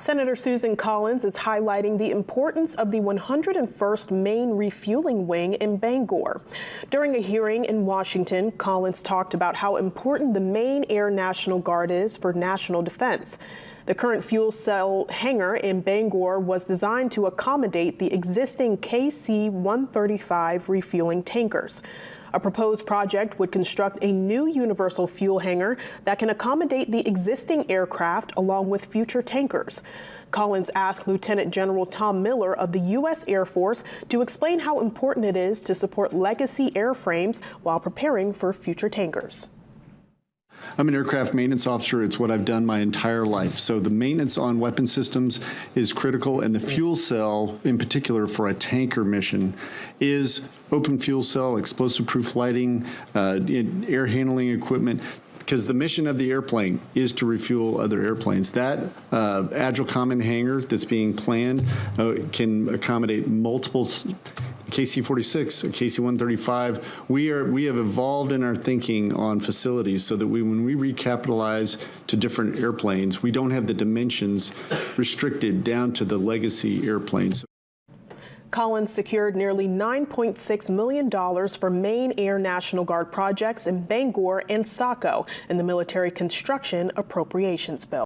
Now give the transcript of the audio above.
Senator Susan Collins is highlighting the importance of the 101st Maine Refueling Wing in Bangor. During a hearing in Washington, Collins talked about how important the Maine Air National Guard is for national defense. The current fuel cell hangar in Bangor was designed to accommodate the existing KC-135 refueling tankers. A proposed project would construct a new universal fuel hangar that can accommodate the existing aircraft along with future tankers. Collins asked Lieutenant General Tom Miller of the U.S. Air Force to explain how important it is to support legacy airframes while preparing for future tankers. I'm an aircraft maintenance officer. It's what I've done my entire life. So the maintenance on weapon systems is critical, and the fuel cell, in particular for a tanker mission, is open fuel cell, explosive-proof lighting, air handling equipment, because the mission of the airplane is to refuel other airplanes. That Agile Common Hangar that's being planned can accommodate multiple KC-46, KC-135. We have evolved in our thinking on facilities so that when we recapitalize to different airplanes, we don't have the dimensions restricted down to the legacy airplanes. Collins secured nearly $9.6 million for Maine Air National Guard projects in Bangor and Saco in the Military Construction Appropriations Bill.